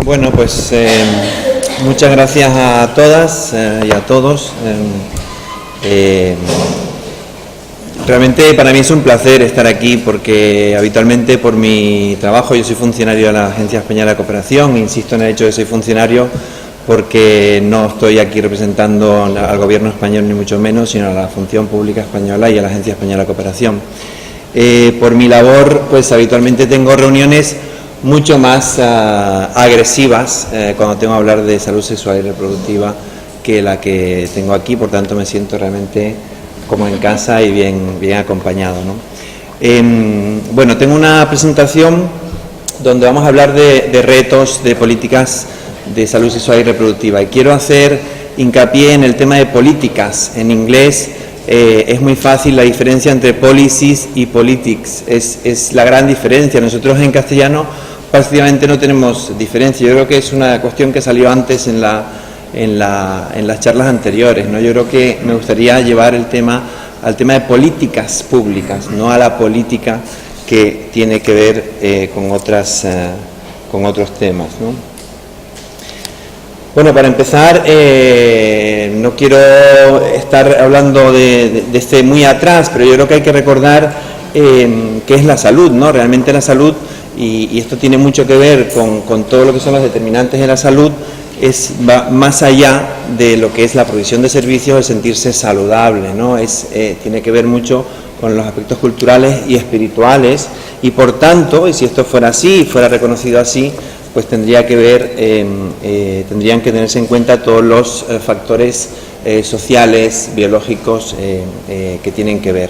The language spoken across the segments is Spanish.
Bueno, pues muchas gracias a todas y a todos. Realmente para mí es un placer estar aquí porque habitualmente por mi trabajo yo soy funcionario de la Agencia Española de Cooperación. Insisto en el hecho de que soy funcionario porque no estoy aquí representando al gobierno español ni mucho menos, sino a la función pública española y a la Agencia Española de Cooperación. Por mi labor, pues habitualmente tengo reuniones mucho más agresivas cuando tengo que hablar de salud sexual y reproductiva que la que tengo aquí, por tanto me siento realmente como en casa y bien acompañado, ¿no? Bueno, tengo una presentación donde vamos a hablar de retos de políticas de salud sexual y reproductiva y quiero hacer hincapié en el tema de políticas. En inglés es muy fácil la diferencia entre policies y politics, es la gran diferencia. Nosotros en castellano prácticamente no tenemos diferencia. Yo creo que es una cuestión que salió antes en las charlas anteriores, ¿no? Yo creo que me gustaría llevar el tema al tema de políticas públicas, no a la política que tiene que ver con otros temas, ¿no? Bueno, para empezar, no quiero estar hablando de muy atrás, pero yo creo que hay que recordar qué es la salud, ¿no? Realmente la salud, y esto tiene mucho que ver con todo lo que son los determinantes de la salud, va más allá de lo que es la provisión de servicios, el sentirse saludable, ¿no? Tiene que ver mucho con los aspectos culturales y espirituales, y por tanto, y si esto fuera así, fuera reconocido así, pues tendrían que tenerse en cuenta todos los factores sociales, biológicos que tienen que ver.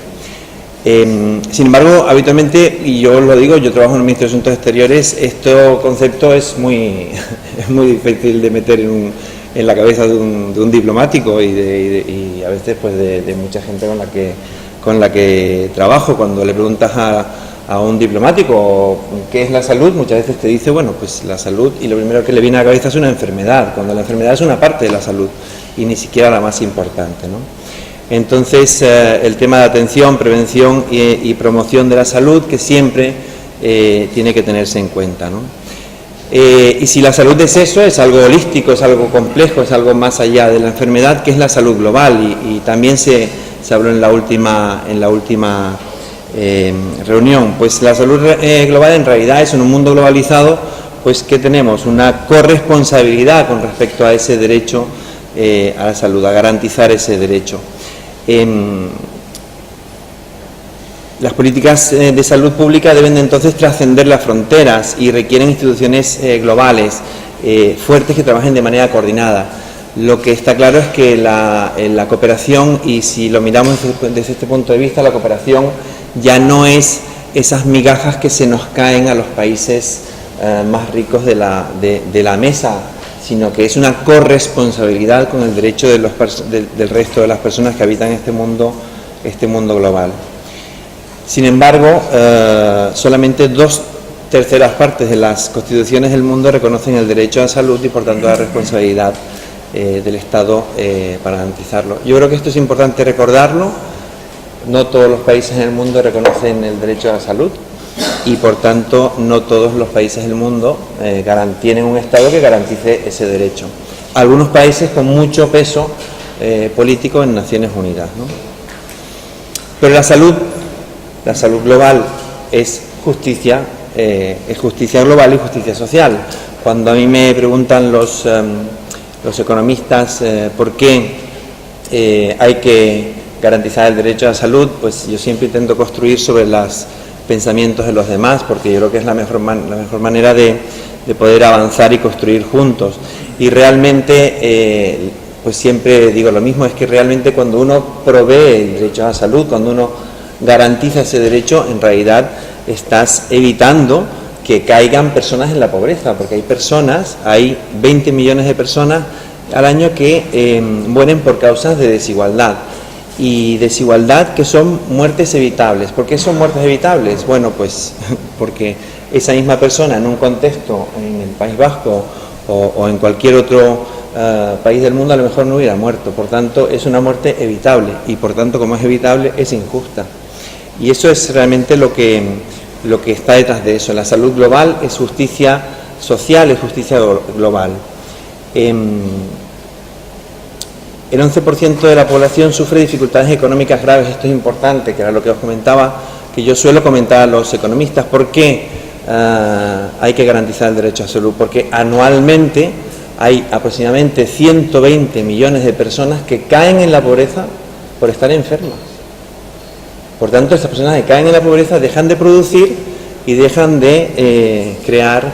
Sin embargo, habitualmente, y yo lo digo, yo trabajo en el Ministerio de Asuntos Exteriores, este concepto es muy difícil de meter en la cabeza de un diplomático y a veces pues de mucha gente con la que trabajo. Cuando le preguntas a un diplomático qué es la salud, muchas veces te dice, bueno, pues la salud, y lo primero que le viene a la cabeza es una enfermedad, cuando la enfermedad es una parte de la salud y ni siquiera la más importante, ¿no? Entonces, el tema de atención, prevención y promoción de la salud, que siempre tiene que tenerse en cuenta, ¿no? Y si la salud es eso, es algo holístico, es algo complejo, es algo más allá de la enfermedad, que es la salud global, y también se habló en la última reunión. Pues la salud global en realidad es, en un mundo globalizado, pues que tenemos una corresponsabilidad con respecto a ese derecho a la salud, a garantizar ese derecho. Las políticas de salud pública deben de entonces trascender las fronteras y requieren instituciones globales fuertes que trabajen de manera coordinada. Lo que está claro es que la cooperación, y si lo miramos desde este punto de vista, la cooperación ya no es esas migajas que se nos caen a los países más ricos de la mesa, sino que es una corresponsabilidad con el derecho del resto de las personas que habitan este mundo global. Sin embargo, solamente 2/3 partes de las constituciones del mundo reconocen el derecho a la salud y por tanto la responsabilidad del Estado para garantizarlo. Yo creo que esto es importante recordarlo. No todos los países en el mundo reconocen el derecho a la salud y por tanto no todos los países del mundo tienen un Estado que garantice ese derecho. Algunos países con mucho peso político en Naciones Unidas, ¿no? Pero la salud global es justicia global y justicia social. Cuando a mí me preguntan los economistas por qué hay que garantizar el derecho a la salud, pues yo siempre intento construir sobre los pensamientos de los demás, porque yo creo que es la mejor manera de poder avanzar y construir juntos. Y realmente, pues siempre digo lo mismo, es que realmente cuando uno provee el derecho a la salud, cuando uno garantiza ese derecho, en realidad estás evitando que caigan personas en la pobreza, porque hay 20 millones de personas al año que mueren por causas de desigualdad. Y desigualdad que son muertes evitables. ¿Por qué son muertes evitables? Bueno, pues porque esa misma persona en un contexto en el País Vasco o en cualquier otro país del mundo a lo mejor no hubiera muerto. Por tanto, es una muerte evitable y por tanto, como es evitable, es injusta. Y eso es realmente lo que está detrás de eso. La salud global es justicia social es justicia global. El 11% de la población sufre dificultades económicas graves. Esto es importante, que era lo que os comentaba, que yo suelo comentar a los economistas. ¿Por qué hay que garantizar el derecho a salud? Porque anualmente hay aproximadamente 120 millones de personas que caen en la pobreza por estar enfermas. Por tanto, estas personas que caen en la pobreza dejan de producir y dejan de crear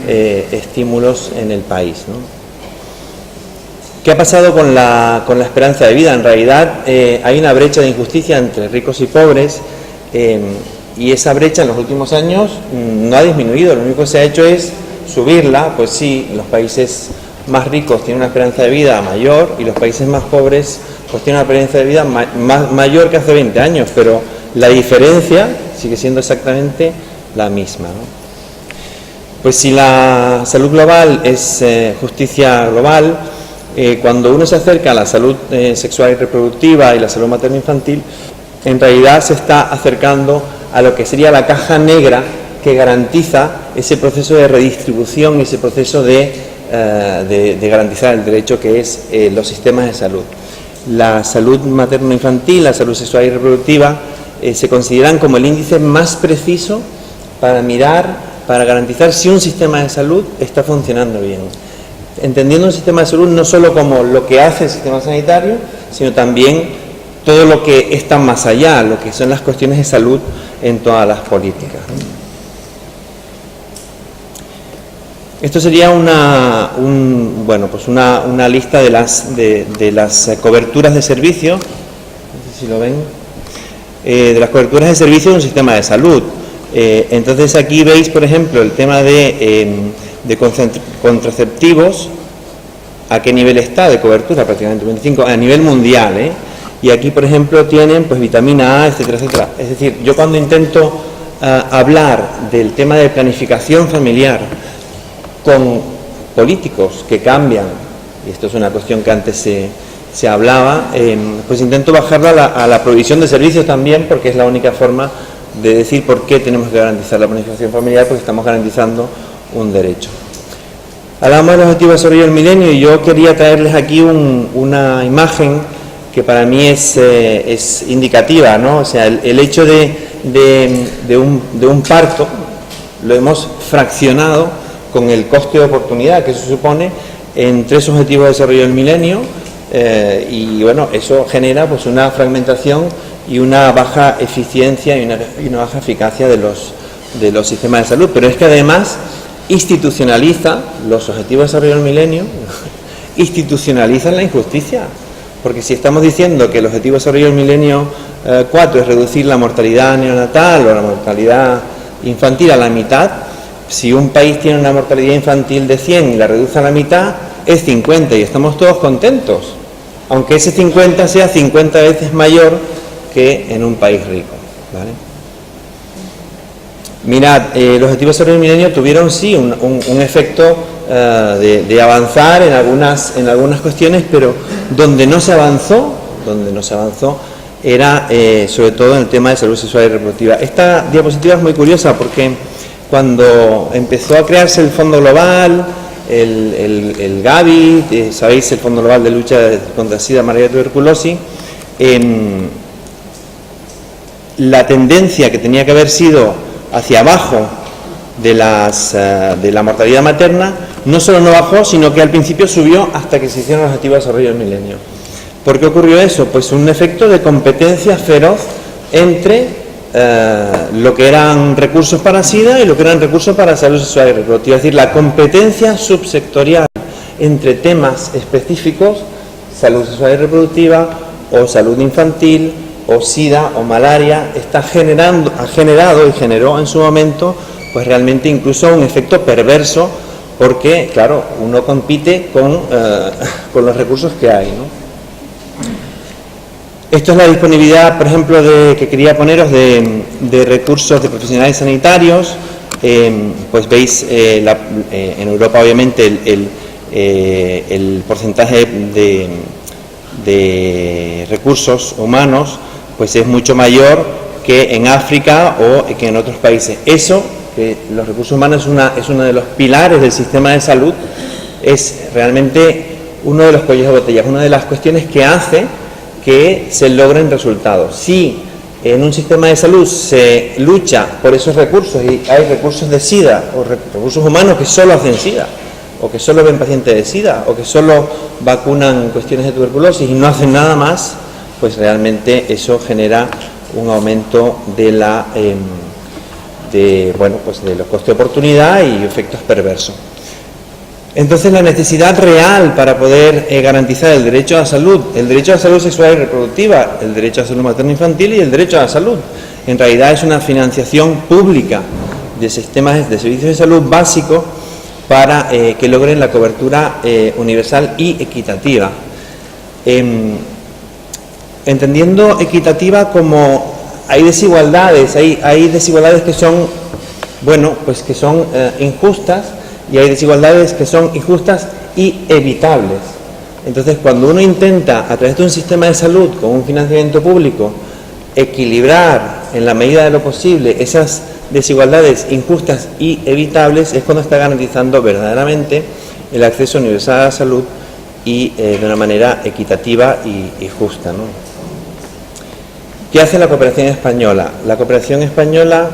estímulos en el país, ¿no? ¿Qué ha pasado con la esperanza de vida? En realidad hay una brecha de injusticia entre ricos y pobres, y esa brecha en los últimos años no ha disminuido. Lo único que se ha hecho es subirla. Pues sí, los países más ricos tienen una esperanza de vida mayor y los países más pobres pues tienen una esperanza de vida mayor que hace 20 años, pero la diferencia sigue siendo exactamente la misma, ¿no? Pues si la salud global es justicia global, cuando uno se acerca a la salud sexual y reproductiva y la salud materno-infantil, en realidad se está acercando a lo que sería la caja negra que garantiza ese proceso de redistribución y ese proceso de garantizar el derecho, que es los sistemas de salud. La salud materno-infantil, la salud sexual y reproductiva se consideran como el índice más preciso para mirar, para garantizar si un sistema de salud está funcionando bien. Entendiendo un sistema de salud no solo como lo que hace el sistema sanitario, sino también todo lo que está más allá, lo que son las cuestiones de salud en todas las políticas. Esto sería una lista de las coberturas de servicio, no sé si lo ven, de las coberturas de servicio de un sistema de salud. Entonces aquí veis, por ejemplo, el tema de contraceptivos, a qué nivel está de cobertura, prácticamente 25, a nivel mundial, y aquí, por ejemplo, tienen pues vitamina A, etcétera, etcétera. Es decir, yo cuando intento hablar del tema de planificación familiar con políticos que cambian, y esto es una cuestión que antes se hablaba, pues intento bajarla a la provisión de servicios también, porque es la única forma de decir por qué tenemos que garantizar la planificación familiar, porque estamos garantizando un derecho. Hablamos de los objetivos de desarrollo del milenio y yo quería traerles aquí una imagen que para mí es indicativa, ¿no? O sea, el hecho de un parto lo hemos fraccionado con el coste de oportunidad que eso supone en 3 objetivos de desarrollo del milenio, y bueno, eso genera pues una fragmentación y una baja eficiencia y una baja eficacia de los sistemas de salud. Pero es que además institucionaliza los objetivos de desarrollo del milenio, institucionalizan la injusticia, porque si estamos diciendo que el objetivo de desarrollo del milenio 4 es reducir la mortalidad neonatal o la mortalidad infantil a la mitad, si un país tiene una mortalidad infantil de 100 y la reduce a la mitad, es 50 y estamos todos contentos, aunque ese 50 sea 50 veces mayor que en un país rico, ¿vale? Mirad, los objetivos de desarrollo del milenio tuvieron sí un efecto de avanzar en algunas cuestiones, pero donde no se avanzó era sobre todo en el tema de salud sexual y reproductiva. Esta diapositiva es muy curiosa porque cuando empezó a crearse el Fondo Global, el Gavi, sabéis, el Fondo Global de Lucha contra SIDA, malaria y tuberculosis, la tendencia que tenía que haber sido hacia abajo de la mortalidad materna, no solo no bajó, sino que al principio subió hasta que se hicieron los objetivos de desarrollo del milenio. ¿Por qué ocurrió eso? Pues un efecto de competencia feroz entre lo que eran recursos para SIDA y lo que eran recursos para salud sexual y reproductiva. Es decir, la competencia subsectorial entre temas específicos, salud sexual y reproductiva, o salud infantil, o SIDA, o malaria, ha generado y generó en su momento pues realmente incluso un efecto perverso, porque claro, uno compite con los recursos que hay, ¿no? Esto es la disponibilidad, por ejemplo, que quería poneros de recursos de profesionales sanitarios. Pues veis en Europa obviamente el porcentaje de recursos humanos pues es mucho mayor que en África o que en otros países. Eso que los recursos humanos es uno de los pilares del sistema de salud, es realmente uno de los cuellos de botella, una de las cuestiones que hace que se logren resultados. Si en un sistema de salud se lucha por esos recursos y hay recursos de SIDA o recursos humanos que solo hacen SIDA, o que solo ven pacientes de SIDA, o que solo vacunan cuestiones de tuberculosis y no hacen nada más, pues realmente eso genera un aumento de de los costes de oportunidad y efectos perversos. Entonces, la necesidad real para poder garantizar el derecho a la salud sexual y reproductiva, el derecho a la salud materno-infantil y el derecho a la salud, en realidad es una financiación pública de sistemas de servicios de salud básicos para que logren la cobertura universal y equitativa. Entendiendo equitativa como hay desigualdades, hay desigualdades que son, que son injustas, y hay desigualdades que son injustas y evitables. Entonces, cuando uno intenta, a través de un sistema de salud con un financiamiento público, equilibrar en la medida de lo posible esas desigualdades injustas y evitables, es cuando está garantizando verdaderamente el acceso universal a la salud y de una manera equitativa y justa, ¿no? ¿Qué hace la cooperación española? La cooperación española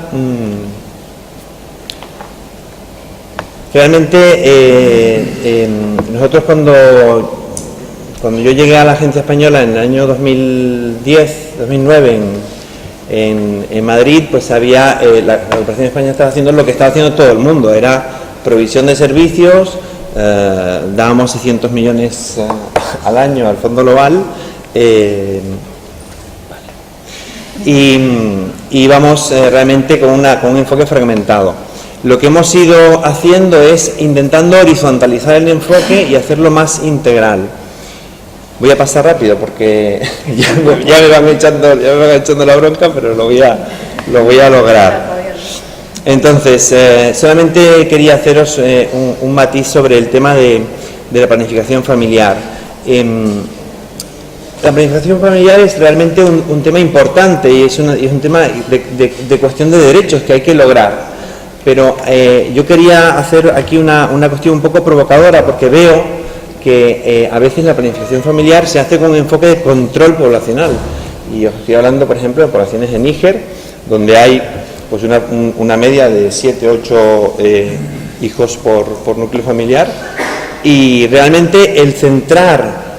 realmente nosotros cuando yo llegué a la agencia española en el año 2009 en Madrid, pues había la cooperación española estaba haciendo lo que estaba haciendo todo el mundo, era provisión de servicios, dábamos 600 millones al año al Fondo Global, y íbamos realmente con un enfoque fragmentado. Lo que hemos ido haciendo es intentando horizontalizar el enfoque y hacerlo más integral. Voy a pasar rápido porque ya me van echando la bronca, pero lo voy a lograr. Entonces, solamente quería haceros un matiz sobre el tema de la planificación familiar. La planificación familiar es realmente un tema importante y es un tema de cuestión de derechos que hay que lograr. Pero yo quería hacer aquí una cuestión un poco provocadora, porque veo que a veces la planificación familiar se hace con un enfoque de control poblacional. Y os estoy hablando, por ejemplo, de poblaciones de Níger, donde hay pues una media de 7-8 hijos por núcleo familiar. Y realmente el centrar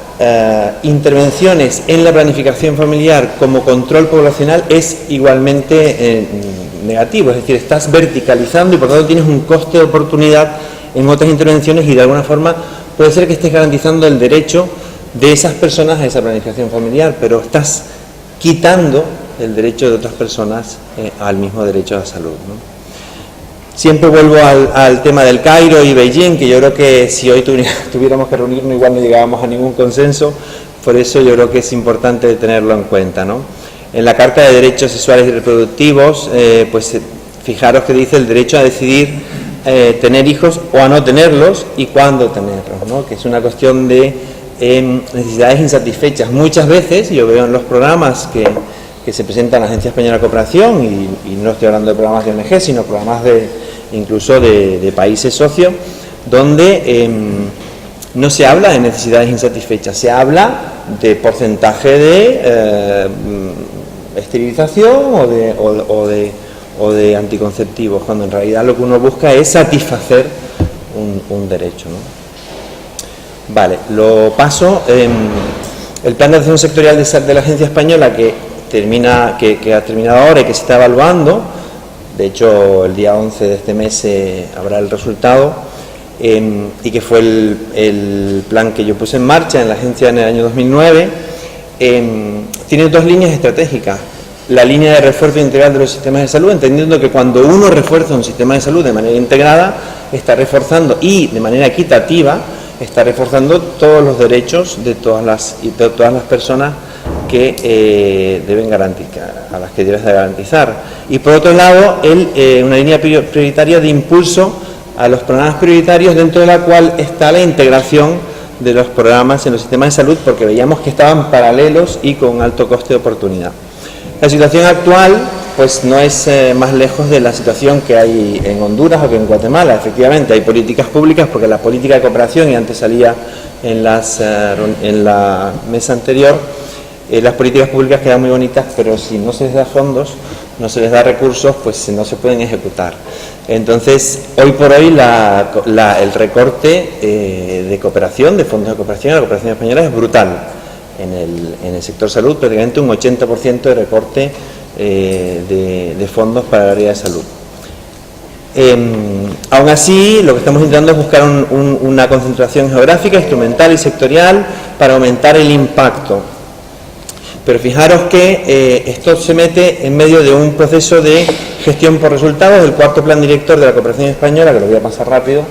intervenciones en la planificación familiar como control poblacional es igualmente negativo, es decir, estás verticalizando y por lo tanto tienes un coste de oportunidad en otras intervenciones y de alguna forma puede ser que estés garantizando el derecho de esas personas a esa planificación familiar, pero estás quitando el derecho de otras personas al mismo derecho a la salud, ¿no? Siempre vuelvo al tema del Cairo y Beijing, que yo creo que si hoy tuviéramos que reunirnos igual no llegábamos a ningún consenso, por eso yo creo que es importante tenerlo en cuenta, ¿no? En la Carta de Derechos Sexuales y Reproductivos, pues fijaros que dice el derecho a decidir tener hijos o a no tenerlos y cuándo tenerlos, ¿no? Que es una cuestión de necesidades insatisfechas. Muchas veces, yo veo en los programas que se presentan en la Agencia Española de Cooperación, y no estoy hablando de programas de ONG, sino programas incluso de países socios, donde no se habla de necesidades insatisfechas, se habla de porcentaje de esterilización o de anticonceptivos, cuando en realidad lo que uno busca es satisfacer un derecho, ¿no? Vale, lo paso. El plan de acción sectorial de la Agencia Española que ha terminado ahora y que se está evaluando, de hecho el día 11 de este mes habrá el resultado, y que fue el plan que yo puse en marcha en la agencia en el año 2009, tiene dos líneas estratégicas. La línea de refuerzo integral de los sistemas de salud, entendiendo que cuando uno refuerza un sistema de salud de manera integrada, está reforzando y de manera equitativa, está reforzando todos los derechos de todas las personas que deben garantizar, a las que debes de garantizar. Y por otro lado, una línea prioritaria de impulso a los programas prioritarios, dentro de la cual está la integración de los programas en los sistemas de salud, porque veíamos que estaban paralelos y con alto coste de oportunidad. La situación actual, pues no es más lejos de la situación que hay en Honduras o que en Guatemala. Efectivamente, hay políticas públicas, porque la política de cooperación, y antes salía en la mesa anterior, las políticas públicas quedan muy bonitas, pero si no se les da fondos, no se les da recursos, pues no se pueden ejecutar. Entonces, hoy por hoy el recorte de cooperación, de fondos de cooperación, la cooperación española es brutal. En el sector salud, prácticamente un 80% de recorte de fondos para el área de salud. Aún así, lo que estamos intentando es buscar una concentración geográfica, instrumental y sectorial para aumentar el impacto. Pero fijaros que esto se mete en medio de un proceso de gestión por resultados. El cuarto plan director de la cooperación española, que lo voy a pasar rápido,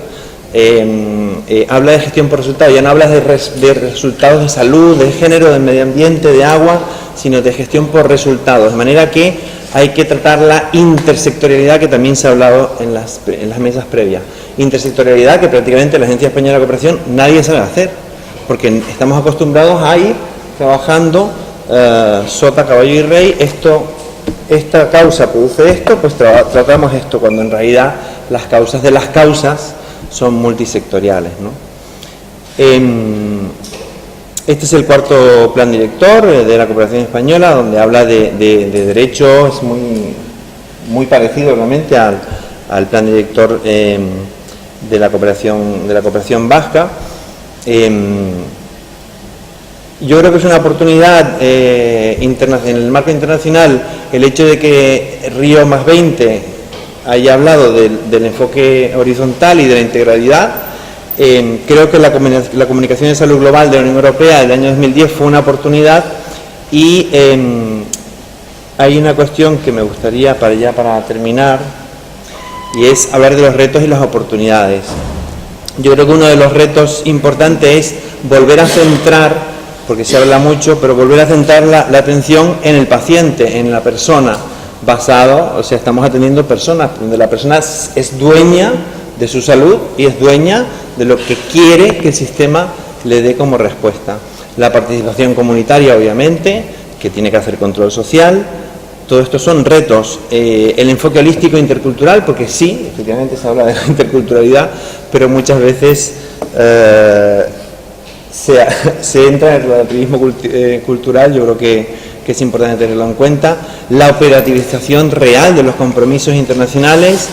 habla de gestión por resultados. Ya no habla de resultados de salud, de género, de medio ambiente, de agua, sino de gestión por resultados. De manera que hay que tratar la intersectorialidad, que también se ha hablado en las mesas previas. Intersectorialidad que prácticamente la Agencia Española de Cooperación nadie sabe hacer, porque estamos acostumbrados a ir trabajando sota, caballo y rey. Esta causa produce esto, pues tratamos esto, cuando en realidad las causas de las causas son multisectoriales, ¿no? Este es el cuarto plan director de la cooperación española, donde habla de derechos. Es muy parecido realmente al plan director de la cooperación vasca. Yo creo que es una oportunidad en el marco internacional el hecho de que Río +20 haya hablado del enfoque horizontal y de la integralidad. Creo que la comunicación de salud global de la Unión Europea del año 2010 fue una oportunidad, y hay una cuestión que me gustaría para terminar, y es hablar de los retos y las oportunidades. Yo creo que uno de los retos importantes es volver a centrar, porque se habla mucho, pero volver a centrar la atención en el paciente, en la persona, estamos atendiendo personas, donde la persona es dueña de su salud y es dueña de lo que quiere que el sistema le dé como respuesta. La participación comunitaria, obviamente, que tiene que hacer control social. Todo esto son retos. El enfoque holístico e intercultural, porque sí, efectivamente se habla de la interculturalidad, pero muchas veces se entra en el relativismo cultural. Yo creo que es importante tenerlo en cuenta. La operativización real de los compromisos internacionales,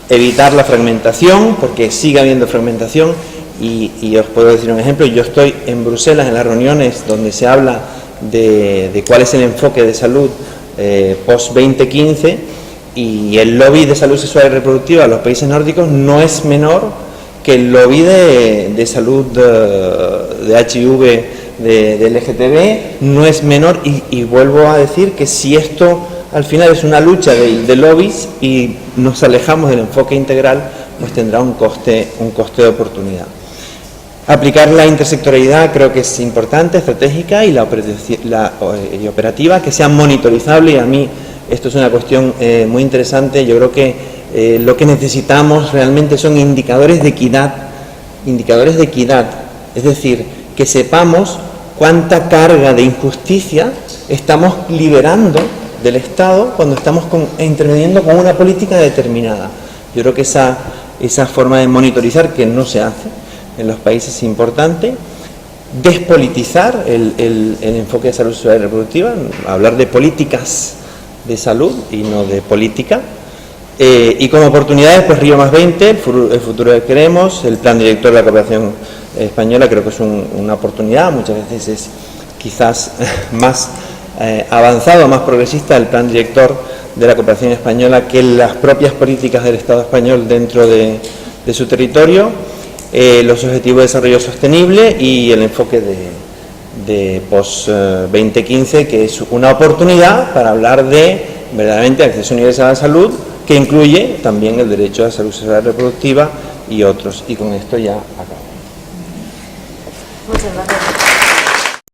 evitar la fragmentación, porque sigue habiendo fragmentación, y os puedo decir un ejemplo. Yo estoy en Bruselas en las reuniones donde se habla de cuál es el enfoque de salud post-2015, y el lobby de salud sexual y reproductiva de los países nórdicos no es menor que el lobby de salud de HIV, de LGTB, no es menor, y vuelvo a decir que si esto al final es una lucha de lobbies y nos alejamos del enfoque integral, pues tendrá un coste de oportunidad. Aplicar la intersectorialidad creo que es importante, estratégica, y la operativa, que sea monitorizable, y a mí esto es una cuestión muy interesante. Yo creo que lo que necesitamos realmente son indicadores de equidad, es decir, que sepamos cuánta carga de injusticia estamos liberando del Estado cuando estamos interviniendo con una política determinada. Yo creo que esa forma de monitorizar, que no se hace en los países, es importante. Despolitizar el enfoque de salud sexual y reproductiva, hablar de políticas de salud y no de política. Y como oportunidades, pues Río +20, el futuro que queremos, el plan director de la cooperación española, creo que es una oportunidad. Muchas veces es quizás más avanzado, más progresista el plan director de la cooperación española que las propias políticas del Estado español dentro de su territorio. Los objetivos de desarrollo sostenible y el enfoque de post-2015, que es una oportunidad para hablar de verdaderamente acceso universal a la salud, que incluye también el derecho a la salud sexual y reproductiva y otros. Y con esto ya acabo. Muchas gracias.